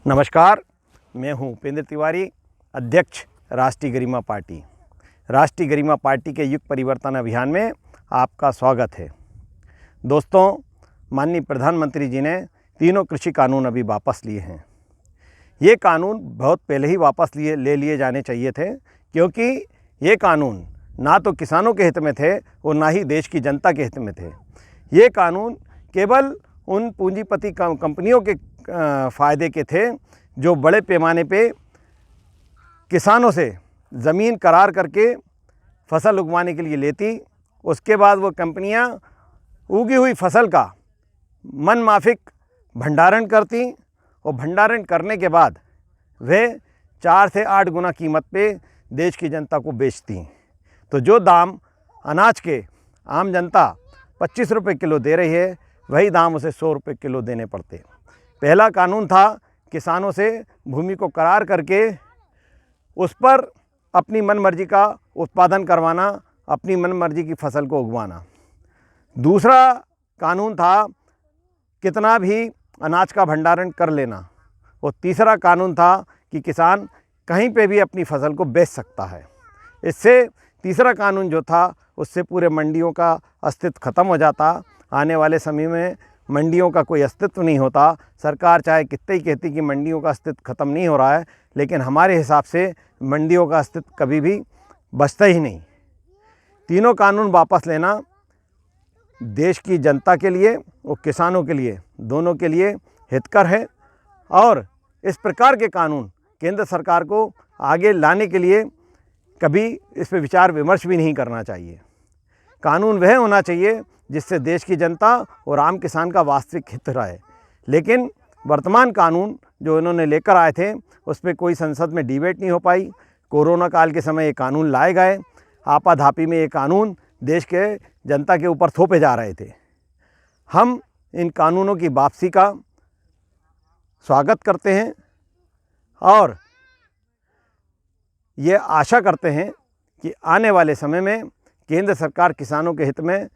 नमस्कार, मैं हूं उपेंद्र तिवारी, अध्यक्ष राष्ट्रीय गरिमा पार्टी। राष्ट्रीय गरिमा पार्टी के युग परिवर्तन अभियान में आपका स्वागत है। दोस्तों, माननीय प्रधानमंत्री जी ने तीनों कृषि कानून अभी वापस लिए हैं। ये कानून बहुत पहले ही वापस ले लिए जाने चाहिए थे, क्योंकि ये कानून ना तो किसानों के हित में थे और ना ही देश की जनता के हित में थे। ये कानून केवल उन पूंजीपति कंपनियों के फ़ायदे के थे जो बड़े पैमाने पे किसानों से ज़मीन करार करके फसल उगवाने के लिए लेती। उसके बाद वो कंपनियां उगी हुई फसल का मनमाफ़िक भंडारण करती और भंडारण करने के बाद वे 4 से 8 गुना कीमत पे देश की जनता को बेचती। तो जो दाम अनाज के आम जनता 25 रुपये किलो दे रही है, वही दाम उसे 100 रुपये किलो देने पड़ते। पहला कानून था किसानों से भूमि को करार करके उस पर अपनी मनमर्जी का उत्पादन करवाना, अपनी मनमर्जी की फसल को उगवाना। दूसरा कानून था कितना भी अनाज का भंडारण कर लेना। और तीसरा कानून था कि किसान कहीं पे भी अपनी फसल को बेच सकता है। इससे तीसरा कानून जो था, उससे पूरे मंडियों का अस्तित्व खत्म हो जाता। आने वाले समय में मंडियों का कोई अस्तित्व नहीं होता। सरकार चाहे कितने ही कहती कि मंडियों का अस्तित्व खत्म नहीं हो रहा है, लेकिन हमारे हिसाब से मंडियों का अस्तित्व कभी भी बचता ही नहीं। तीनों कानून वापस लेना देश की जनता के लिए और किसानों के लिए, दोनों के लिए हितकर है। और इस प्रकार के कानून केंद्र सरकार को आगे लाने के लिए कभी इस पर विचार विमर्श भी नहीं करना चाहिए। कानून वह होना चाहिए जिससे देश की जनता और आम किसान का वास्तविक हित रहे। लेकिन वर्तमान कानून जो इन्होंने लेकर आए थे, उस पर कोई संसद में डिबेट नहीं हो पाई। कोरोना काल के समय ये कानून लाए गए, आपाधापी में ये कानून देश के जनता के ऊपर थोपे जा रहे थे। हम इन कानूनों की वापसी का स्वागत करते हैं और ये आशा करते हैं कि आने वाले समय में केंद्र सरकार किसानों के हित में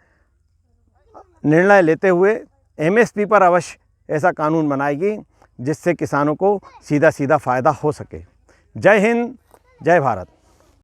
निर्णय लेते हुए एमएसपी पर अवश्य ऐसा कानून बनाएगी जिससे किसानों को सीधा फ़ायदा हो सके। जय हिंद, जय भारत।